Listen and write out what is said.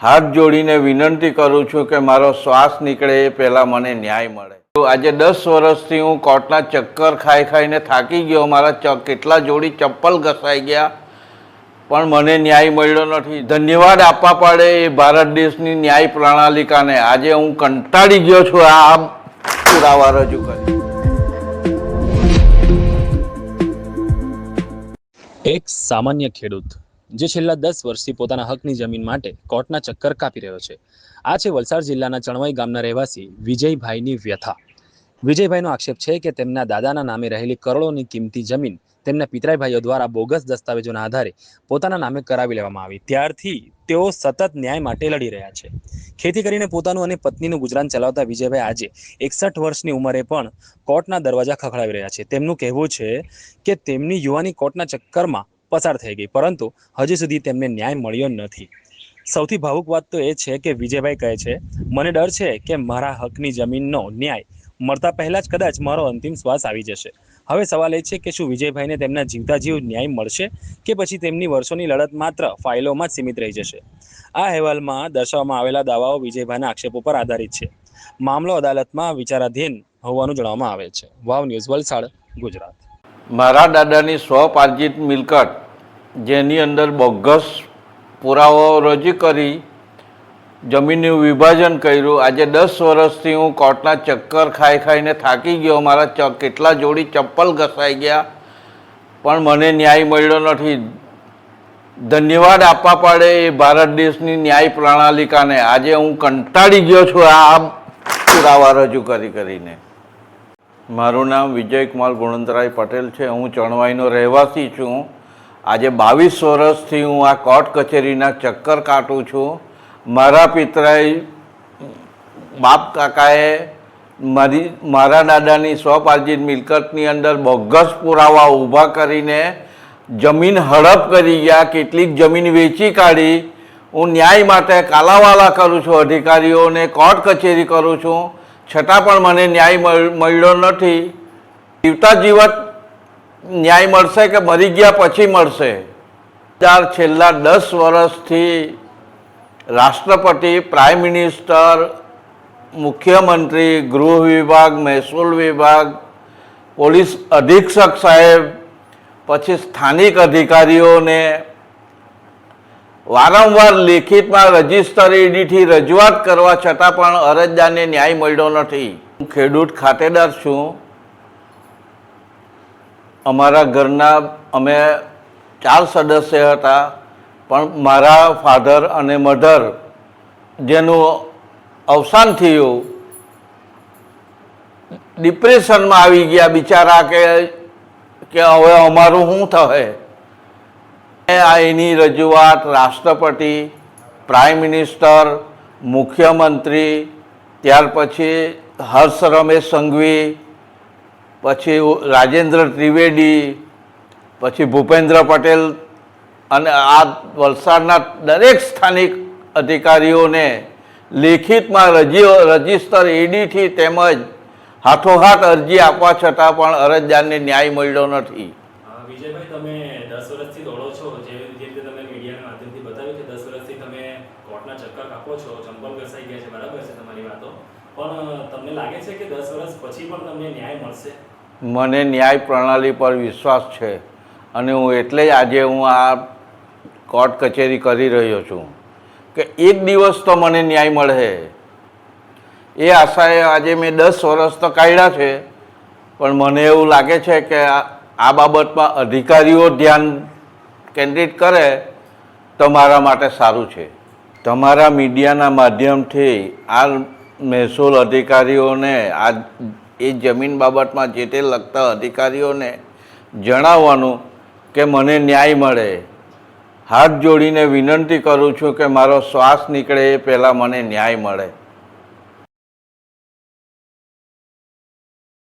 હાથ જોડીને વિનંતી કરું છું કે મારો શ્વાસ નીકળે એ પહેલાં મને ન્યાય મળે। આજે 10 વર્ષથી હું કોર્ટના ચક્કર ખાઈ ખાઈને થાકી ગયો। મારા કેટલા જોડી ચપ્પલ ઘસાઈ ગયા પણ મને ન્યાય મળ્યો નથી। ધન્યવાદ આપવા પડે એ ભારત દેશની ન્યાય પ્રણાલિકાને। આજે હું કંટાળી ગયો છું આ પુરાવા રજૂ કરી। એક સામાન્ય ખેડૂત જે છેલ્લા 10 વર્ષથી પોતાના હકની જમીન માટે કોર્ટના ચક્કર કાપી રહ્યો છે। આ છે વલસાડ જિલ્લાના ચણવાઈ ગામના રહેવાસી વિજયભાઈની વ્યથા। વિજયભાઈનો આક્ષેપ છે કે તેમના દાદાના નામે રહેલી કરોડોની કિંમતી જમીન તેમના પિતરાઈ ભાઈઓ દ્વારા બોગસ દસ્તાવેજોના આધારે પોતાના નામે કરાવી લેવામાં આવી। ત્યારથી તેઓ સતત ન્યાય માટે લડી રહ્યા છે। ખેતી કરીને પોતાનું અને પત્નીનું ગુજરાન ચલાવતા વિજયભાઈ આજે 61 વર્ષની ઉંમરે પણ કોર્ટના દરવાજા ખખડાવી રહ્યા છે। તેમનું કહેવું છે કે તેમની યુવાની કોર્ટના ચક્કરમાં પસાર થઈ ગઈ, પરંતુ હજી સુધી તેમને ન્યાય મળ્યો નથી। સૌથી ભાવુક વાત તો એ છે કે વિજયભાઈ કહે છે, મને ડર છે કે મારા હકની જમીનનો ન્યાય મળતા પહેલા જ કદાચ મારો અંતિમ શ્વાસ આવી જશે। હવે સવાલ એ છે કે શું વિજયભાઈને તેમના જીવતા જીવ ન્યાય મળશે કે પછી તેમની વર્ષોની લડત માત્ર ફાઇલોમાં જ સીમિત રહી જશે। આ અહેવાલમાં દર્શાવવામાં આવેલા દાવાઓ વિજયભાઈના આક્ષેપો પર આધારિત છે। મામલો અદાલતમાં વિચારાધીન હોવાનું જણાવવામાં આવે છે। વાવ ન્યૂઝ, વલસાડ, ગુજરાત। મારા દાદાની સ્વપાર્જિત મિલકત જેની અંદર બોગસ પુરાવાઓ રજૂ કરી જમીનનું વિભાજન કર્યું। આજે 10 વર્ષથી હું કોર્ટના ચક્કર ખાઈ ખાઈને થાકી ગયો। મારા કેટલા જોડી ચપ્પલ ઘસાઈ ગયા પણ મને ન્યાય મળ્યો નથી। ધન્યવાદ આપવા પડે એ ભારત દેશની ન્યાય પ્રણાલિકાને। આજે હું કંટાળી ગયો છું આ પુરાવા રજૂ કરીને। મારું નામ વિજયકુમાર ગુણવંતરાય પટેલ છે। હું ચણવાઈનો રહેવાસી છું। આજે 22 વર્ષથી હું આ કોર્ટ કચેરીના ચક્કર કાઢું છું। મારા પિતરાઈ બાપ કાકાએ મારા દાદાની સ્વપાર્જિત મિલકતની અંદર બોગસ પુરાવા ઊભા કરીને જમીન હડપ કરી ગયા। કેટલીક જમીન વેચી કાઢી। હું ન્યાય માટે કાલાવાલા કરું છું, અધિકારીઓને કોર્ટ કચેરી કરું છું, છતાં પણ મને ન્યાય મળ્યો નથી। જીવતા જીવત ન્યાય મળશે કે મરી ગયા પછી મળશે? છેલ્લા 10 વર્ષથી રાષ્ટ્રપતિ, પ્રાઇમ મિનિસ્ટર, મુખ્યમંત્રી, ગૃહ વિભાગ, મહેસૂલ વિભાગ, પોલીસ અધિક્ષક સાહેબ, પછી સ્થાનિક અધિકારીઓને વારંવાર લેખિતમાં રજિસ્ટર એડીથી રજૂઆત કરવા છતાં પણ અરજદારને ન્યાય મળ્યો નથી। હું ખેડૂત ખાતેદાર છું। અમારા ઘરના અમે 4 સદસ્ય હતા, પણ મારા ફાધર અને મધર જેનું અવસાન થયું ડિપ્રેશનમાં આવી ગયા બિચારા કે હવે અમારું શું થશે। એની રજૂઆત રાષ્ટ્રપતિ, પ્રાઇમ મિનિસ્ટર, મુખ્યમંત્રી, ત્યાર પછી હર્ષ રમેશ સંઘવી, પછી રાજેન્દ્ર ત્રિવેદી, પછી ભૂપેન્દ્ર પટેલ અને આ વલસાડના દરેક સ્થાનિક અધિકારીઓને લેખિતમાં રજિસ્ટર એડીથી તેમજ હાથોહાથ અરજી આપવા છતાં પણ અરજદારને ન્યાય મળ્યો નથી। વિજયભાઈ, તમે 10 વર્ષથી દોડો છો, જે રીતે તમે મીડિયાના માધ્યમથી બતાવ્યું કે 10 વર્ષથી તમે કોર્ટના ચક્કર કાપો છો, ચંપલ ઘસાઈ ગયા છે, બરાબર છે તમારી વાતો, પણ તમને લાગે છે કે 10 વર્ષ પછી પણ તમને ન્યાય મળશે? મને ન્યાય પ્રણાલી પર વિશ્વાસ છે અને હું એટલે જ આજે હું આ કોર્ટ કચેરી કરી રહ્યો છું કે એક દિવસ તો મને ન્યાય મળે। એ આશાએ આજે મેં 10 વર્ષ તો કાઢ્યા છે, પણ મને એવું લાગે છે કે આ બાબતમાં અધિકારીઓ ધ્યાન કેન્દ્રિત કરે તો મારા માટે સારું છે। તમારા મીડિયાના માધ્યમથી આ મહેસૂલ અધિકારીઓને આ એ જમીન બાબતમાં જે તે લગતા અધિકારીઓને જણાવવાનું કે મને ન્યાય મળે। હાથ જોડીને વિનંતી કરું છું કે મારો શ્વાસ નીકળે એ પહેલાં મને ન્યાય મળે।